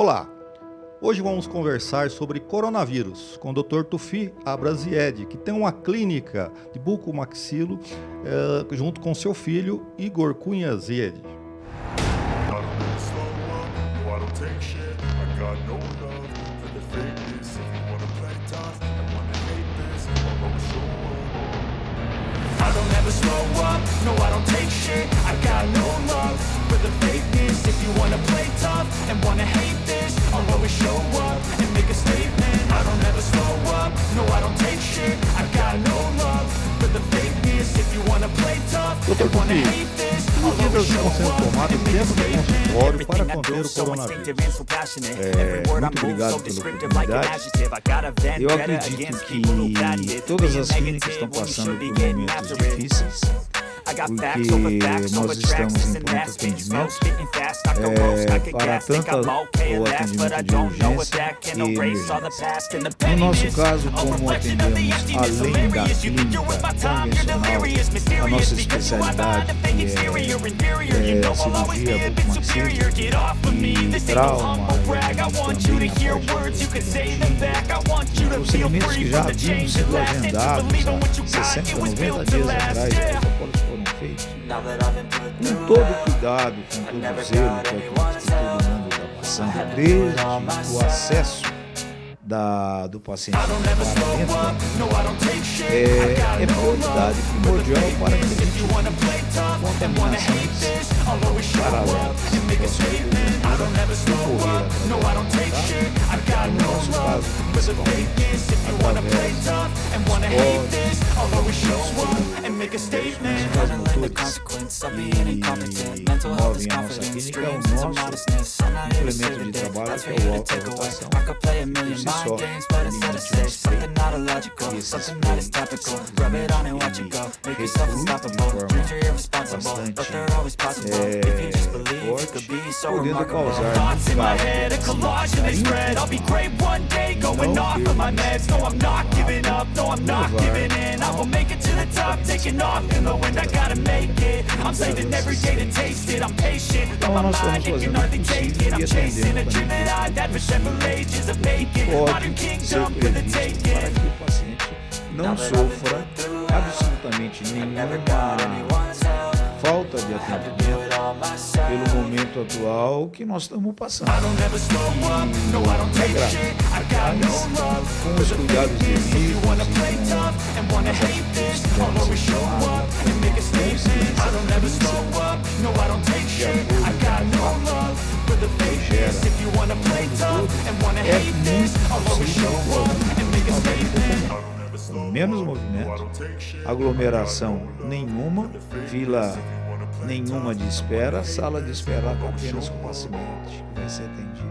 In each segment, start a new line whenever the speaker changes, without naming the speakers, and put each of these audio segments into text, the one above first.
Olá, hoje vamos conversar sobre coronavírus com o Dr. Tufi Abrazied, que tem uma clínica de bucomaxilo junto com seu filho Igor Cunha Zied.
I don't ever slow up, no I don't take shit. I got no love for the fakeness. If you wanna play tough and wanna hate this, I'll always show up and make a statement. I don't ever slow up, no I don't take shit. I got no love for the fakeness. If you wanna play tough and wanna hate this, I'll always show up and make a statement.
Para conter o coronavírus.
Muito obrigado pela oportunidade. Eu acredito que todas as clínicas estão passando por momentos difíceis, porque nós estamos em pronto atendimento para tanto o atendimento de urgência e emergência. No nosso caso, como atendemos além da clínica convencional, a nossa especialidade que é cirurgia bucomaxilo e trauma, os segmentos que já haviam sido agendados há 60, 90 dias atrás, os protocolos foram feitos com todo cuidado, com todo zelo, que é aquilo que todo mundo está passando, desde o acesso do paciente para dentro da clínica, é prioridade primordial para que a gente evite contaminações paralelas. No nosso caso, principalmente através dos motores que movem a nossa clínica, é o nosso implemento de trabalho, que é o alta rotação. Por si só, e esses produtos bastante forte, podendo causar então nós estamos fazendo o possível e atendendo pode ser previsto para que o paciente não sofra absolutamente nenhuma falta de atendimento pelo momento atual que nós estamos passando. Com os cuidados devidos, menos movimento, aglomeração nenhuma, fila nenhuma de espera, sala de espera apenas com o paciente que vai ser atendido.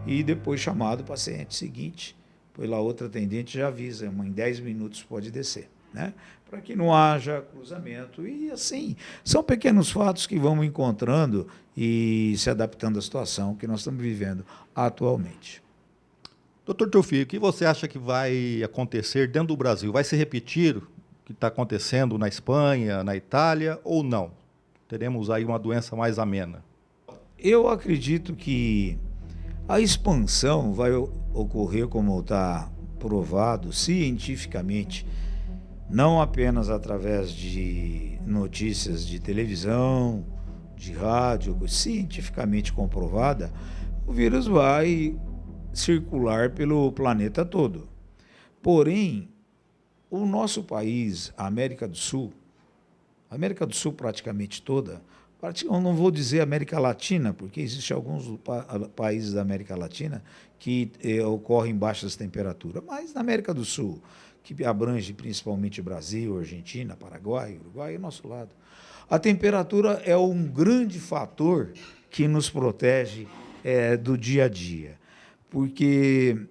E depois chamado o paciente seguinte, pois lá outra atendente já avisa, em 10 minutos pode descer, né? Para que não haja cruzamento. E assim, são pequenos fatos que vamos encontrando e se adaptando à situação que nós estamos vivendo atualmente.
Dr. Tufi, o que você acha que vai acontecer dentro do Brasil? Vai se repetir o que está acontecendo na Espanha, na Itália ou não? Teremos aí uma doença mais amena?
Eu acredito que a expansão vai ocorrer, como está provado cientificamente, não apenas através de notícias de televisão, de rádio, cientificamente comprovada, o vírus vai circular pelo planeta todo. Porém, o nosso país, a América do Sul praticamente toda, eu não vou dizer América Latina, porque existem alguns países da América Latina que ocorrem baixas temperaturas, mas na América do Sul, que abrange principalmente Brasil, Argentina, Paraguai, Uruguai, é nosso lado, a temperatura é um grande fator que nos protege do dia a dia, porque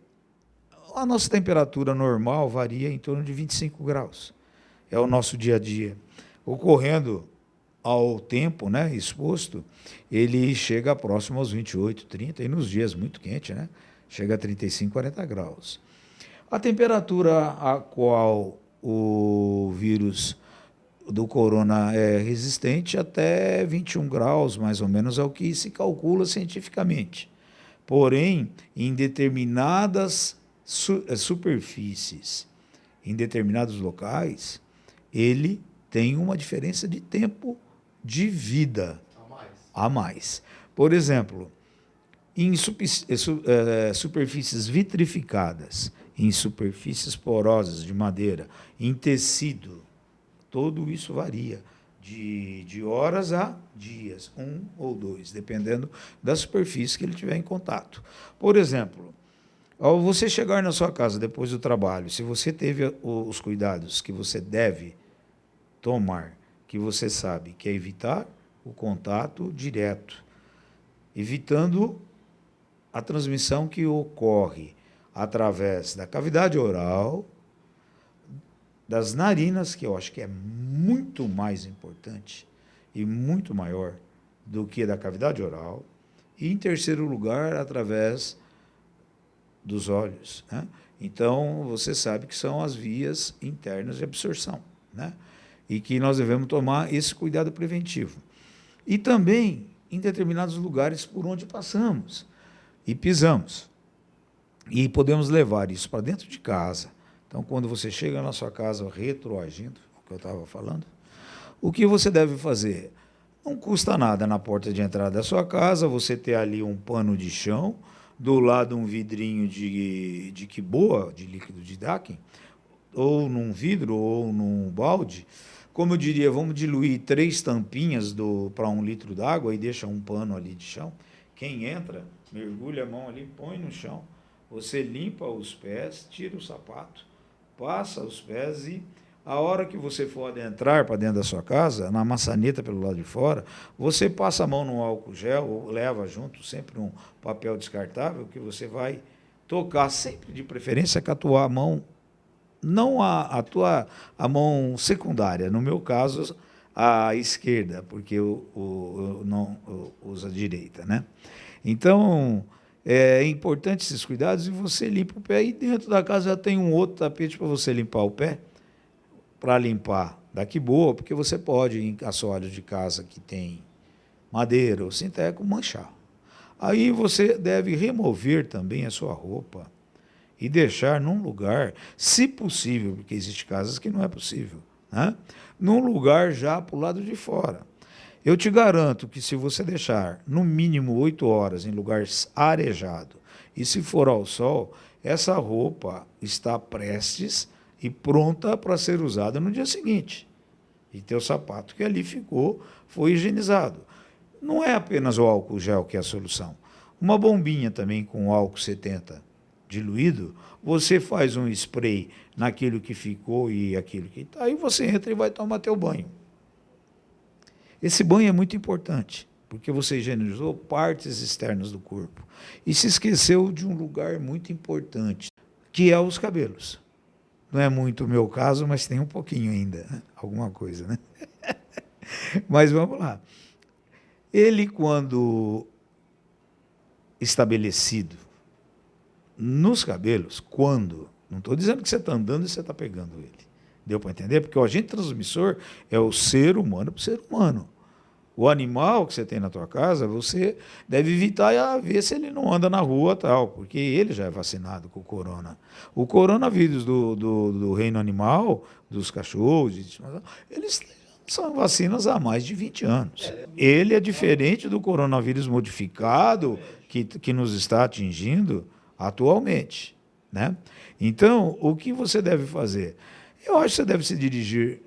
a nossa temperatura normal varia em torno de 25 graus. É o nosso dia a dia. Ocorrendo ao tempo, né, exposto, ele chega próximo aos 28, 30, e nos dias muito quentes, né, chega a 35, 40 graus. A temperatura a qual o vírus do corona é resistente até 21 graus, mais ou menos, é o que se calcula cientificamente. Porém, em determinadas superfícies, em determinados locais, ele tem uma diferença de tempo de vida a mais. Por exemplo, em superfícies vitrificadas, em superfícies porosas de madeira, em tecido, tudo isso varia de horas a dias, 1 ou 2, dependendo da superfície que ele tiver em contato. Por exemplo, ao você chegar na sua casa depois do trabalho, se você teve os cuidados que você deve tomar, que você sabe, que é evitar o contato direto, evitando a transmissão que ocorre através da cavidade oral, das narinas, que eu acho que é muito mais importante e muito maior do que a da cavidade oral, e, em terceiro lugar, através dos olhos, né? Então, você sabe que são as vias internas de absorção, né? E que nós devemos tomar esse cuidado preventivo. E também em determinados lugares por onde passamos e pisamos. E podemos levar isso para dentro de casa. Então, quando você chega na sua casa retroagindo, o que eu estava falando, o que você deve fazer? Não custa nada na porta de entrada da sua casa você ter ali um pano de chão, do lado um vidrinho de quiboa, de líquido de Dakin, ou num vidro, ou num balde. Como eu diria, vamos diluir 3 tampinhas para 1 litro d'água e deixa um pano ali de chão. Quem entra, mergulha a mão ali, põe no chão, você limpa os pés, tira o sapato, passa os pés e a hora que você for adentrar para dentro da sua casa, na maçaneta pelo lado de fora, você passa a mão no álcool gel, ou leva junto sempre um papel descartável que você vai tocar, sempre de preferência com a tua mão, não a mão secundária, no meu caso, a esquerda, porque eu não uso a direita, né? Então, é importante esses cuidados e você limpa o pé. E dentro da casa já tem um outro tapete para você limpar o pé, para limpar daqui boa, porque você pode, em assoalhos de casa que tem madeira ou sinteco, manchar. Aí você deve remover também a sua roupa e deixar num lugar, se possível, porque existem casas que não é possível, né? Num lugar já para o lado de fora. Eu te garanto que se você deixar no mínimo 8 horas em lugar arejado, e se for ao sol, essa roupa está prestes e pronta para ser usada no dia seguinte. E teu sapato que ali ficou foi higienizado. Não é apenas o álcool gel que é a solução. Uma bombinha também com álcool 70 diluído, você faz um spray naquilo que ficou e aquilo que está, aí você entra e vai tomar teu banho. Esse banho é muito importante, porque você higienizou partes externas do corpo e se esqueceu de um lugar muito importante, que é os cabelos. Não é muito o meu caso, mas tem um pouquinho ainda, né? Alguma coisa, né? Mas vamos lá. Ele, quando estabelecido nos cabelos, não estou dizendo que você está andando e você está pegando ele. Deu para entender? Porque o agente transmissor é o ser humano para o ser humano. O animal que você tem na tua casa, você deve evitar ver se ele não anda na rua tal, porque ele já é vacinado com o corona. O coronavírus do reino animal, dos cachorros, eles são vacinas há mais de 20 anos. Ele é diferente do coronavírus modificado que nos está atingindo atualmente, né? Então, o que você deve fazer? Eu acho que você deve se dirigir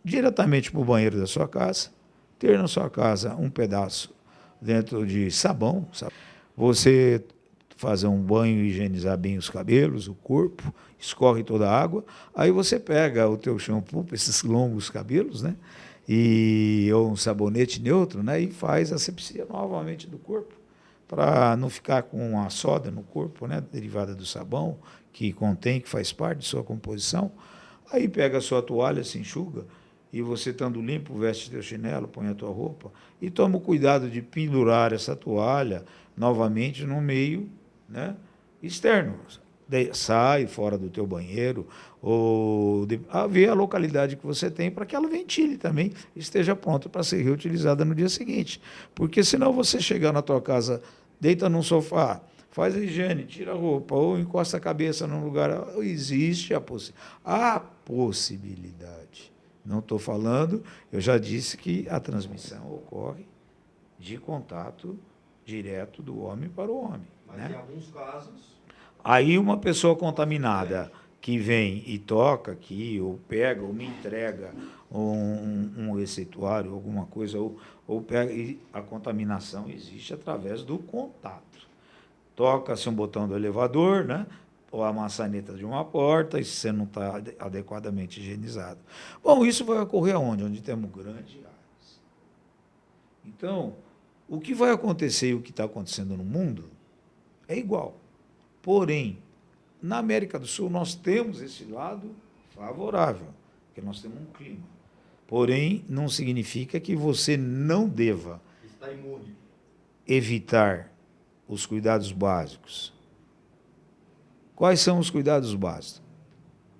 diretamente para o banheiro da sua casa, ter na sua casa um pedaço dentro de sabão, você fazer um banho e higienizar bem os cabelos, o corpo, escorre toda a água, aí você pega o teu shampoo para esses longos cabelos, né? Ou um sabonete neutro, né? E faz a asepsia novamente do corpo, para não ficar com a soda no corpo, né? Derivada do sabão, que faz parte de sua composição. Aí pega a sua toalha, se enxuga, e você, estando limpo, veste teu chinelo, põe a tua roupa, e toma o cuidado de pendurar essa toalha novamente no meio, né, externo. Sai fora do teu banheiro, ou ver a localidade que você tem para que ela ventile também, esteja pronta para ser reutilizada no dia seguinte. Porque senão você chegar na tua casa deita num sofá, faz a higiene, tira a roupa, ou encosta a cabeça num lugar. Existe a possibilidade. Não estou falando, eu já disse que a transmissão ocorre de contato direto do homem para o homem.
Mas
né?
em alguns casos...
Aí uma pessoa contaminada que vem e toca aqui, ou pega, ou me entrega um receituário, alguma coisa, ou pega, e a contaminação existe através do contato. Toca-se um botão do elevador, né? Ou a maçaneta de uma porta, e você não está adequadamente higienizado. Bom, isso vai ocorrer aonde? Onde temos grandes áreas. Então, o que vai acontecer e o que está acontecendo no mundo é igual. Porém, na América do Sul, nós temos esse lado favorável, porque nós temos um clima. Porém, não significa que você não deva
Está imune.
evitar os cuidados básicos. Quais são os cuidados básicos?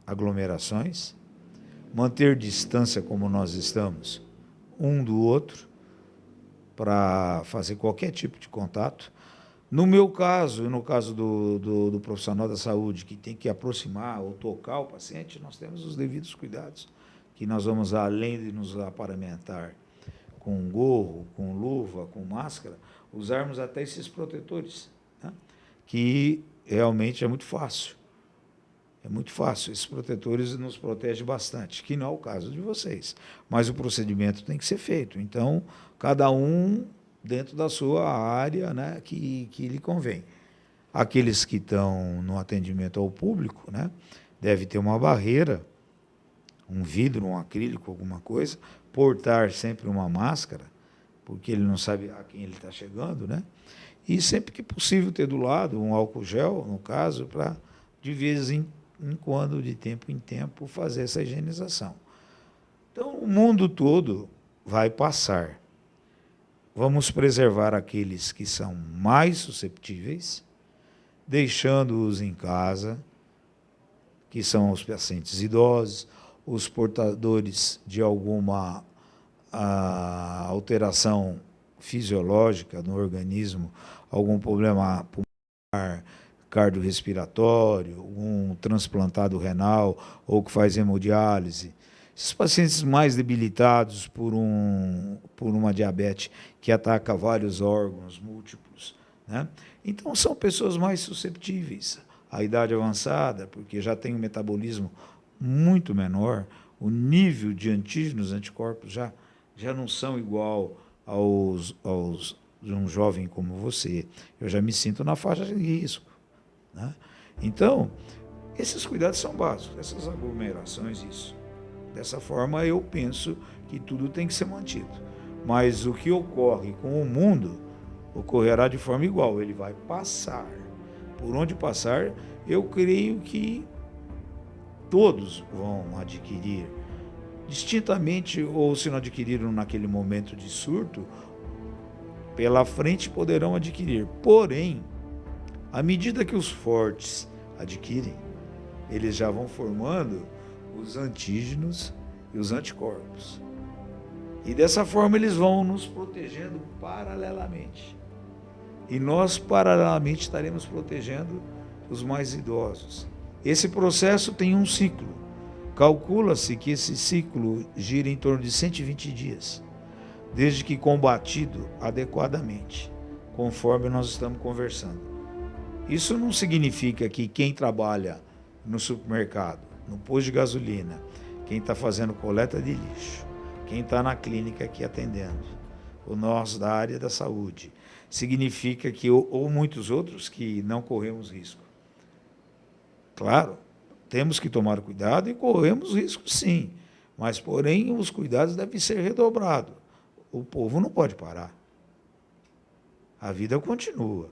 Aglomerações, manter distância como nós estamos, um do outro, para fazer qualquer tipo de contato. No meu caso, e no caso do profissional da saúde, que tem que aproximar ou tocar o paciente, nós temos os devidos cuidados, que nós vamos, além de nos aparamentar com gorro, com luva, com máscara, usarmos até esses protetores, né? Que realmente é muito fácil. É muito fácil. Esses protetores nos protegem bastante, que não é o caso de vocês. Mas o procedimento tem que ser feito. Então, cada um dentro da sua área, né, que lhe convém. Aqueles que estão no atendimento ao público, né, deve ter uma barreira, um vidro, um acrílico, alguma coisa, portar sempre uma máscara, porque ele não sabe a quem ele está chegando, né? E sempre que possível ter do lado um álcool gel, no caso, para de vez em quando, de tempo em tempo, fazer essa higienização. Então, o mundo todo vai passar. Vamos preservar aqueles que são mais susceptíveis, deixando-os em casa, que são os pacientes idosos, os portadores de alguma alteração fisiológica no organismo, algum problema pulmonar, cardiorrespiratório, um transplantado renal ou que faz hemodiálise. Esses pacientes mais debilitados por uma diabetes que ataca vários órgãos múltiplos, né? Então, são pessoas mais susceptíveis à idade avançada, porque já tem um metabolismo muito menor, o nível de antígenos, anticorpos já não são igual aos de um jovem como você. Eu já me sinto na faixa de risco, né? Então, esses cuidados são básicos, essas aglomerações, isso. Dessa forma, eu penso que tudo tem que ser mantido. Mas o que ocorre com o mundo ocorrerá de forma igual. Ele vai passar. Por onde passar, eu creio que todos vão adquirir, distintamente, ou se não adquiriram naquele momento de surto, pela frente poderão adquirir. Porém, à medida que os fortes adquirem, eles já vão formando os antígenos e os anticorpos. E dessa forma eles vão nos protegendo paralelamente. E nós, paralelamente, estaremos protegendo os mais idosos. Esse processo tem um ciclo. Calcula-se que esse ciclo gira em torno de 120 dias, desde que combatido adequadamente, conforme nós estamos conversando. Isso não significa que quem trabalha no supermercado, no posto de gasolina, quem está fazendo coleta de lixo, quem está na clínica aqui atendendo, o nosso da área da saúde, significa que, ou muitos outros, que não corremos risco. Claro, temos que tomar cuidado e corremos risco sim, mas, porém, os cuidados devem ser redobrados. O povo não pode parar. A vida continua,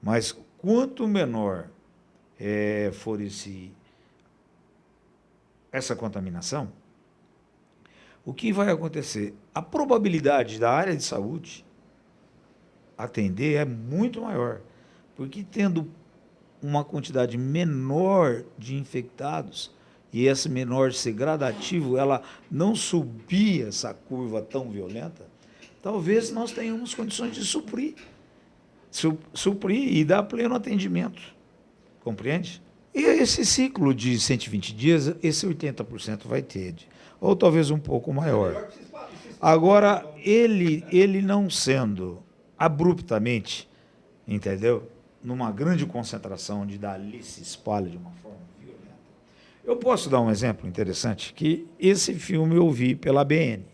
mas quanto menor for essa contaminação, o que vai acontecer? A probabilidade da área de saúde atender é muito maior, porque tendo uma quantidade menor de infectados, e esse menor ser gradativo, ela não subir essa curva tão violenta, talvez nós tenhamos condições de suprir. suprir e dar pleno atendimento. Compreende? E esse ciclo de 120 dias, esse 80% vai ter, ou talvez um pouco maior. Agora, ele não sendo abruptamente, entendeu? Numa grande concentração onde dali se espalha de uma forma violenta. Eu posso dar um exemplo interessante, que esse filme eu vi pela ABN,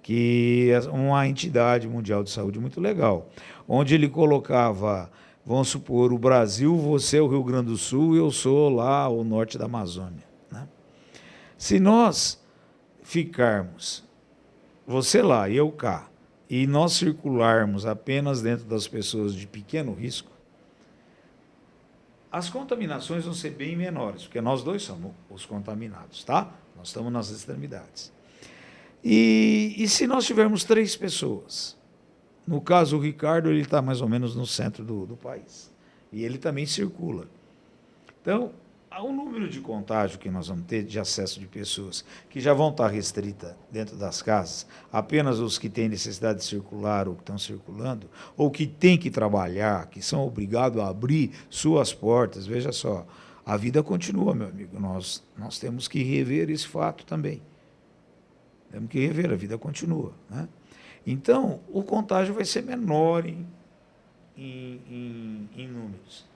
que é uma entidade mundial de saúde muito legal, onde ele colocava, vamos supor, o Brasil, você é o Rio Grande do Sul, eu sou lá o norte da Amazônia, né? Se nós ficarmos, você lá e eu cá, e nós circularmos apenas dentro das pessoas de pequeno risco, as contaminações vão ser bem menores, porque nós dois somos os contaminados, tá? Nós estamos nas extremidades. E se nós tivermos 3 pessoas, no caso o Ricardo, ele está mais ou menos no centro do país, e ele também circula. Então, o número de contágio que nós vamos ter de acesso de pessoas que já vão estar restrita dentro das casas, apenas os que têm necessidade de circular ou que estão circulando, ou que têm que trabalhar, que são obrigados a abrir suas portas. Veja só, a vida continua, meu amigo. Nós temos que rever esse fato também. Temos que rever, a vida continua, né? Então, o contágio vai ser menor em números.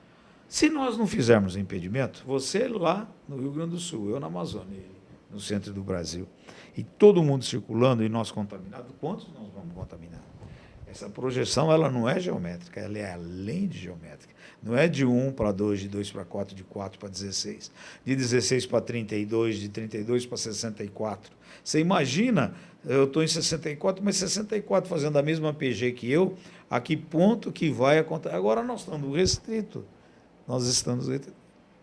Se nós não fizermos o impedimento, você lá no Rio Grande do Sul, eu na Amazônia, ele no centro do Brasil, e todo mundo circulando e nós contaminados, quantos nós vamos contaminar? Essa projeção, ela não é geométrica, ela é além de geométrica. Não é de 1 para 2, de 2 para 4, de 4 para 16, de 16 para 32, de 32 para 64. Você imagina, eu estou em 64, mas 64 fazendo a mesma PG que eu, a que ponto que vai acontecer? Agora nós estamos restritos.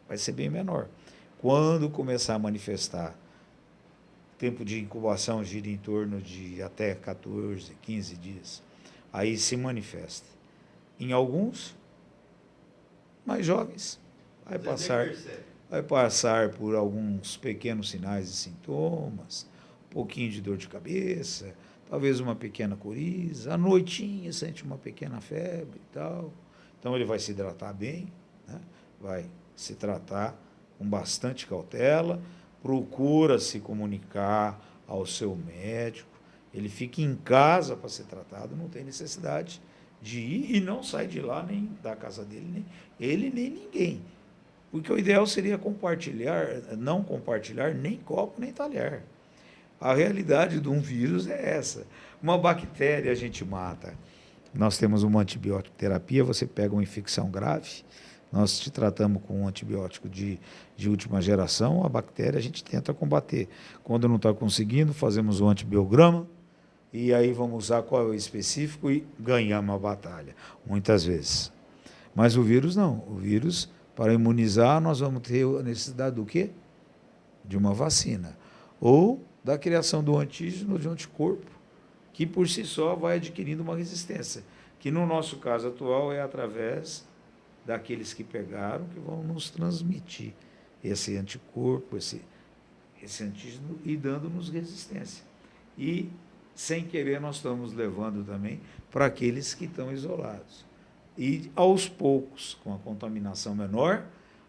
Vai ser bem menor. Quando começar a manifestar, tempo de incubação gira em torno de até 14, 15 dias. Aí se manifesta. Em alguns, mais jovens, vai passar por alguns pequenos sinais e sintomas, um pouquinho de dor de cabeça, talvez uma pequena coriza, à noitinha sente uma pequena febre e tal. Então ele vai se hidratar bem, né? Vai se tratar com bastante cautela, procura se comunicar ao seu médico, ele fica em casa para ser tratado, não tem necessidade de ir e não sai de lá, nem da casa dele, nem ele, nem ninguém. Porque o ideal seria não compartilhar nem copo, nem talher. A realidade de um vírus é essa. Uma bactéria a gente mata. Nós temos uma antibiótico terapia, você pega uma infecção grave, nós te tratamos com um antibiótico de última geração, a bactéria a gente tenta combater. Quando não está conseguindo, fazemos um antibiograma, e aí vamos usar qual é o específico e ganhamos a batalha, muitas vezes. Mas o vírus não. O vírus, para imunizar, nós vamos ter a necessidade do quê? De uma vacina. Ou da criação do antígeno, de um anticorpo, que por si só vai adquirindo uma resistência, que no nosso caso atual é através daqueles que pegaram, que vão nos transmitir esse anticorpo, esse antígeno, e dando-nos resistência. E, sem querer, nós estamos levando também para aqueles que estão isolados. E, aos poucos, com a contaminação menor,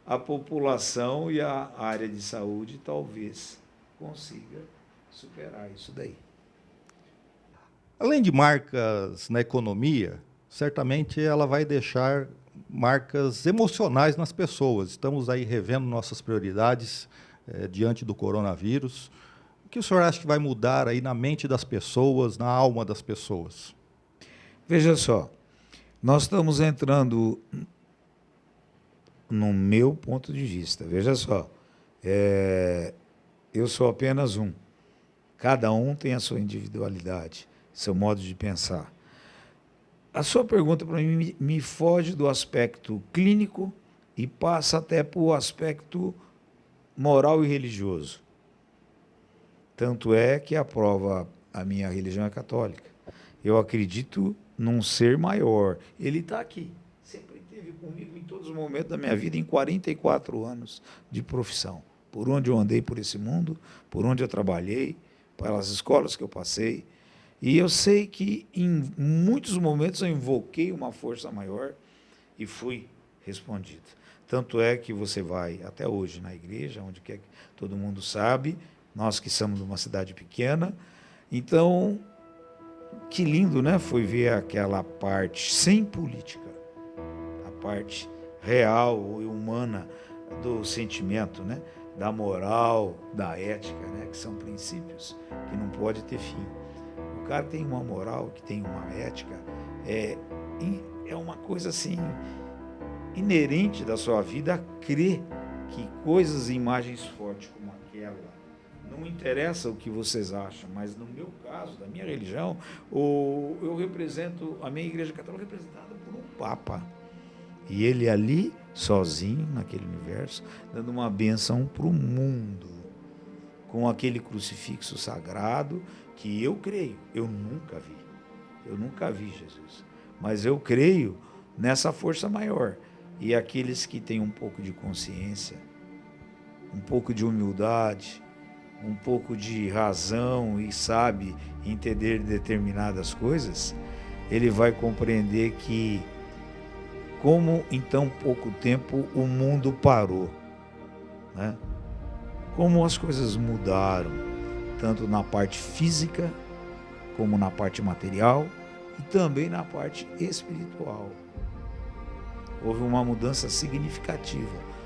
a população e a área de saúde talvez consiga superar isso daí.
Além de marcas na economia, certamente ela vai deixar marcas emocionais nas pessoas. Estamos aí revendo nossas prioridades diante do coronavírus. O que o senhor acha que vai mudar aí na mente das pessoas, na alma das pessoas?
Veja só, nós estamos entrando, no meu ponto de vista, veja só, eu sou apenas um. Cada um tem a sua individualidade, seu modo de pensar. A sua pergunta para mim me foge do aspecto clínico e passa até para o aspecto moral e religioso. Tanto é que a minha religião é católica. Eu acredito num ser maior. Ele está aqui. Sempre esteve comigo em todos os momentos da minha vida, em 44 anos de profissão. Por onde eu andei por esse mundo, por onde eu trabalhei, pelas escolas que eu passei. E eu sei que em muitos momentos eu invoquei uma força maior e fui respondido. Tanto é que você vai até hoje na igreja, onde quer que todo mundo sabe, nós que somos de uma cidade pequena. Então, que lindo, né? Foi ver aquela parte sem política, a parte real e humana do sentimento, né? Da moral, da ética, né? Que são princípios que não pode ter fim. O cara tem uma moral, que tem uma ética, é uma coisa assim inerente da sua vida a crer que coisas e imagens fortes como aquela, não interessa o que vocês acham, mas no meu caso, da minha religião, eu represento, a minha igreja católica é representada por um Papa. E ele ali, sozinho, naquele universo, dando uma bênção para o mundo, com aquele crucifixo sagrado que eu creio, eu nunca vi Jesus, mas eu creio nessa força maior. E aqueles que têm um pouco de consciência, um pouco de humildade, um pouco de razão e sabe entender determinadas coisas, ele vai compreender que como em tão pouco tempo o mundo parou, né? Como as coisas mudaram, tanto na parte física, como na parte material e também na parte espiritual. Houve uma mudança significativa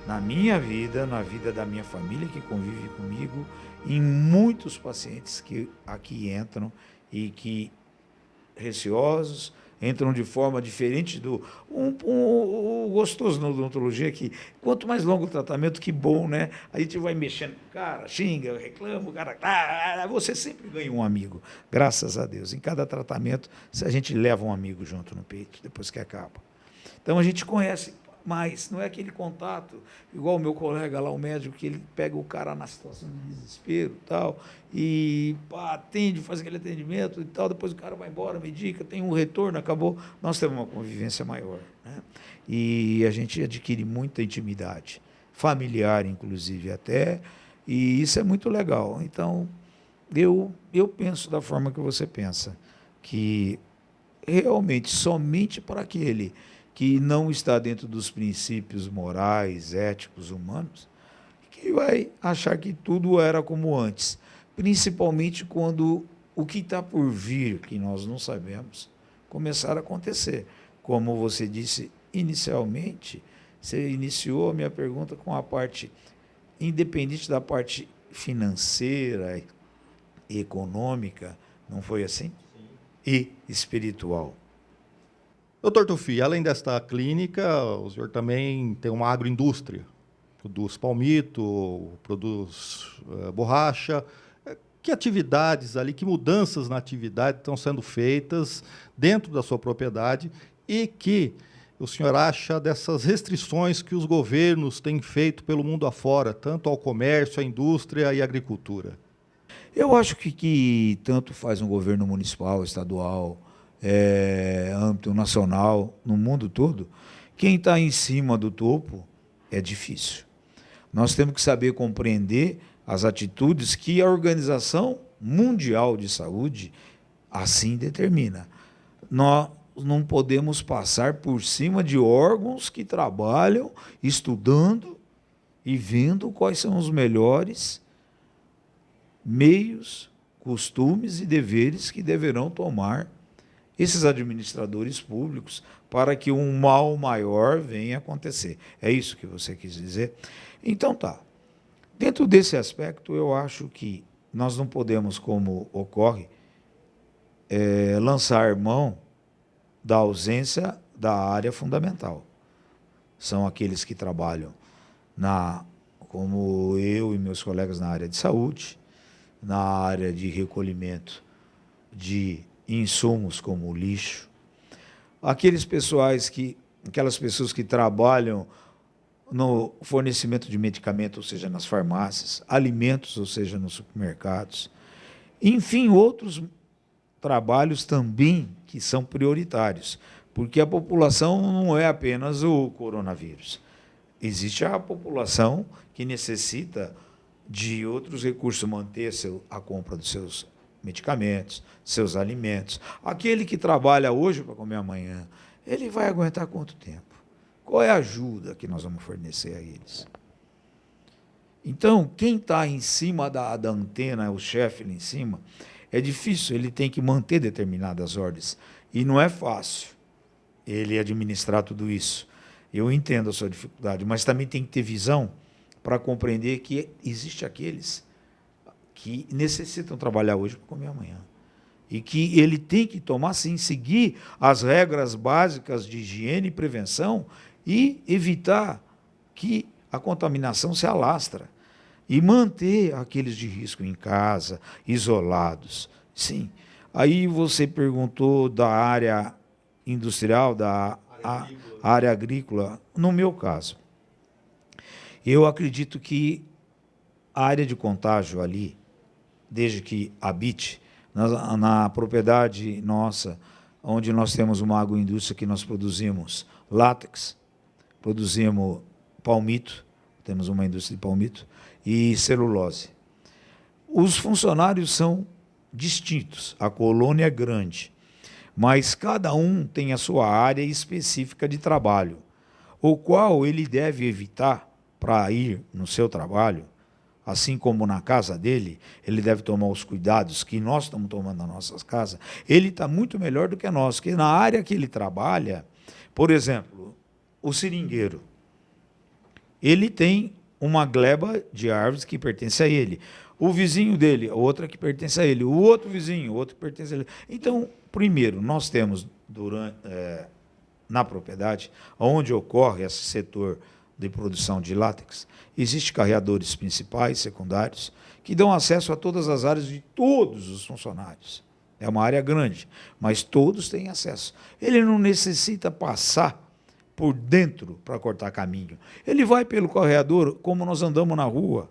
na minha vida, na vida da minha família que convive comigo, em muitos pacientes que aqui entram e que, receosos, entram de forma diferente do... O gostoso na odontologia é que quanto mais longo o tratamento, que bom, né? A gente vai mexendo com o cara, xinga, reclama, o cara... você sempre ganha um amigo, graças a Deus. Em cada tratamento, a gente leva um amigo junto no peito, depois que acaba. Então, a gente conhece mais, não é aquele contato, igual o meu colega lá, o médico, que ele pega o cara na situação de desespero e tal, e atende, faz aquele atendimento e tal, depois o cara vai embora, medica, tem um retorno, acabou. Nós temos uma convivência maior, né? E a gente adquire muita intimidade, familiar, inclusive, até, e isso é muito legal. Então, eu penso da forma que você pensa, que realmente somente para aquele que não está dentro dos princípios morais, éticos, humanos, que vai achar que tudo era como antes, principalmente quando o que está por vir, que nós não sabemos, começar a acontecer. Como você disse inicialmente, você iniciou a minha pergunta com a parte, independente da parte financeira e econômica, não foi assim? Sim. E espiritual.
Doutor Tufi, além desta clínica, o senhor também tem uma agroindústria, produz palmito, produz borracha. Que atividades ali, que mudanças na atividade estão sendo feitas dentro da sua propriedade e que o senhor acha dessas restrições que os governos têm feito pelo mundo afora, tanto ao comércio, à indústria e à agricultura?
Eu acho que tanto faz um governo municipal, estadual, âmbito nacional, no mundo todo, quem está em cima do topo é difícil. Nós temos que saber compreender as atitudes que a Organização Mundial de Saúde assim determina. Nós não podemos passar por cima de órgãos que trabalham estudando e vendo quais são os melhores meios, costumes e deveres que deverão tomar esses administradores públicos para que um mal maior venha a acontecer. É isso que você quis dizer? Então tá. Dentro desse aspecto, eu acho que nós não podemos, como ocorre, lançar mão da ausência da área fundamental. São aqueles que trabalham como eu e meus colegas na área de saúde, na área de recolhimento de insumos como o lixo, aquelas pessoas que trabalham no fornecimento de medicamentos, ou seja, nas farmácias, alimentos, ou seja, nos supermercados, enfim, outros trabalhos também que são prioritários, porque a população não é apenas o coronavírus. Existe a população que necessita de outros recursos, manter a compra dos seus medicamentos, seus alimentos. Aquele que trabalha hoje para comer amanhã, ele vai aguentar quanto tempo? Qual é a ajuda que nós vamos fornecer a eles? Então, quem está em cima da antena, o chefe ali em cima, é difícil, ele tem que manter determinadas ordens. E não é fácil ele administrar tudo isso. Eu entendo a sua dificuldade, mas também tem que ter visão para compreender que existe aqueles que necessitam trabalhar hoje para comer amanhã. E que ele tem que tomar, sim, seguir as regras básicas de higiene e prevenção e evitar que a contaminação se alastra. E manter aqueles de risco em casa, isolados. Sim. Aí você perguntou da área industrial, da área agrícola. No meu caso, eu acredito que a área de contágio ali, desde que habite, na propriedade nossa, onde nós temos uma agroindústria que nós produzimos látex, produzimos palmito, temos uma indústria de palmito, e celulose. Os funcionários são distintos, a colônia é grande, mas cada um tem a sua área específica de trabalho, o qual ele deve evitar para ir no seu trabalho, assim como na casa dele, ele deve tomar os cuidados que nós estamos tomando nas nossas casas. Ele está muito melhor do que nós, porque na área que ele trabalha, por exemplo, o seringueiro, ele tem uma gleba de árvores que pertence a ele. O vizinho dele, outra que pertence a ele. O outro vizinho, outro que pertence a ele. Então, primeiro, nós temos na propriedade, onde ocorre esse setor de produção de látex, existem carreadores principais, secundários, que dão acesso a todas as áreas de todos os funcionários. É uma área grande, mas todos têm acesso. Ele não necessita passar por dentro para cortar caminho. Ele vai pelo corredor, como nós andamos na rua,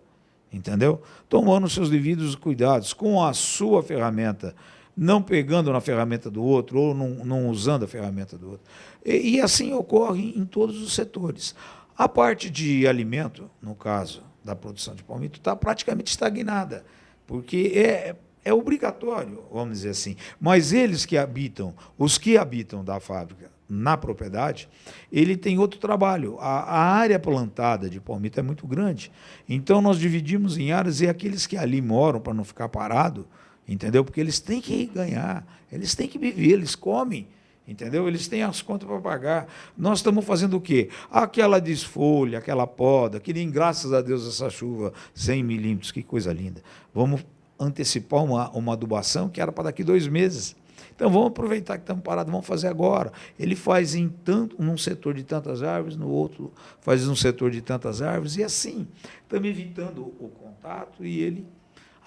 entendeu? Tomando seus devidos cuidados, com a sua ferramenta, não pegando na ferramenta do outro, ou não usando a ferramenta do outro. E assim ocorre em todos os setores. A parte de alimento, no caso da produção de palmito, está praticamente estagnada, porque é obrigatório, vamos dizer assim. Mas eles que habitam, os que habitam da fábrica na propriedade, ele tem outro trabalho. A área plantada de palmito é muito grande. Então, nós dividimos em áreas e aqueles que ali moram, para não ficar parado, entendeu? Porque eles têm que ganhar, eles têm que viver, eles comem, entendeu? Eles têm as contas para pagar. Nós estamos fazendo o quê? Aquela desfolha, aquela poda, que nem, graças a Deus, essa chuva, 100 milímetros, que coisa linda. Vamos antecipar uma adubação que era para daqui 2 meses. Então, vamos aproveitar que estamos parados, vamos fazer agora. Ele faz num setor de tantas árvores, no outro faz num setor de tantas árvores, e assim, estamos evitando o contato e ele...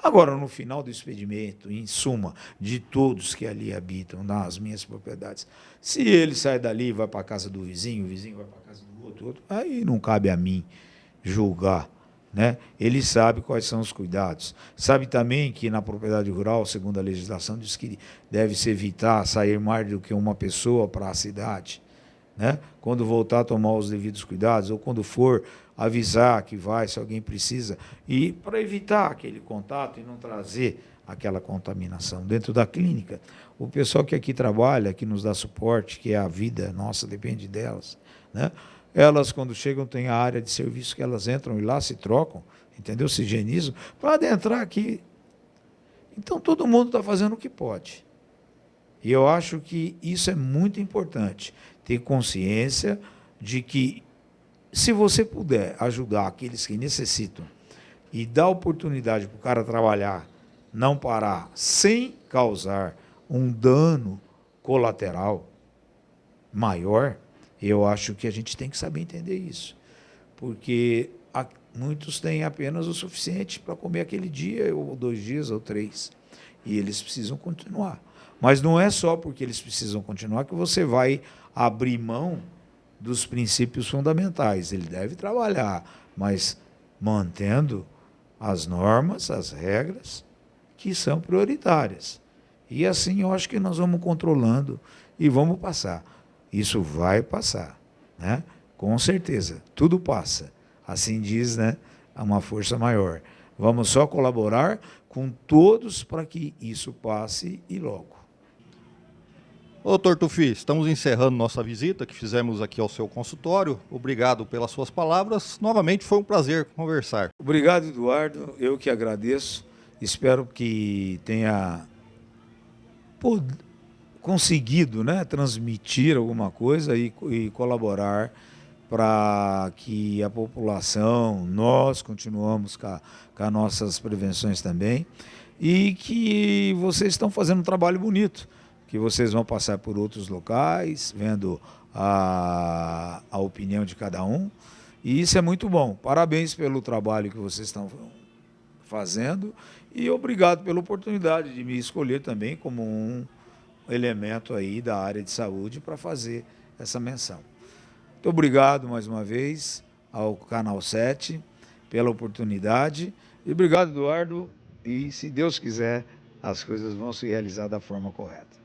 Agora, no final do expedimento, em suma, de todos que ali habitam, nas minhas propriedades, se ele sai dali e vai para a casa do vizinho, o vizinho vai para a casa do outro, aí não cabe a mim julgar, né? Ele sabe quais são os cuidados. Sabe também que na propriedade rural, segundo a legislação, diz que deve-se evitar sair mais do que uma pessoa para a cidade, né? Quando voltar a tomar os devidos cuidados, ou quando for avisar que vai, se alguém precisa, e para evitar aquele contato e não trazer aquela contaminação dentro da clínica. O pessoal que aqui trabalha, que nos dá suporte, que é a vida nossa, depende delas, né? Elas, quando chegam, têm a área de serviço que elas entram e lá se trocam, entendeu? Se higienizam, para adentrar aqui. Então, todo mundo está fazendo o que pode. E eu acho que isso é muito importante, ter consciência de que, se você puder ajudar aqueles que necessitam e dar oportunidade para o cara trabalhar, não parar, sem causar um dano colateral maior, eu acho que a gente tem que saber entender isso. Porque muitos têm apenas o suficiente para comer aquele dia, ou 2 dias, ou 3. E eles precisam continuar. Mas não é só porque eles precisam continuar que você vai abrir mão dos princípios fundamentais. Ele deve trabalhar, mas mantendo as normas, as regras que são prioritárias. E assim eu acho que nós vamos controlando e vamos passar. Isso vai passar, né? Com certeza, tudo passa. Assim diz, né, uma força maior. Vamos só colaborar com todos para que isso passe e logo.
Ô, doutor Tufi, estamos encerrando nossa visita que fizemos aqui ao seu consultório. Obrigado pelas suas palavras. Novamente foi um prazer conversar.
Obrigado, Eduardo. Eu que agradeço. Espero que tenha conseguido, né, transmitir alguma coisa e colaborar para que a população, nós continuamos com as nossas prevenções também, e que vocês estão fazendo um trabalho bonito, que vocês vão passar por outros locais, vendo a opinião de cada um, e isso é muito bom. Parabéns pelo trabalho que vocês estão fazendo e obrigado pela oportunidade de me escolher também como um elemento aí da área de saúde para fazer essa menção. Muito obrigado mais uma vez ao Canal 7 pela oportunidade e obrigado, Eduardo, e se Deus quiser as coisas vão se realizar da forma correta.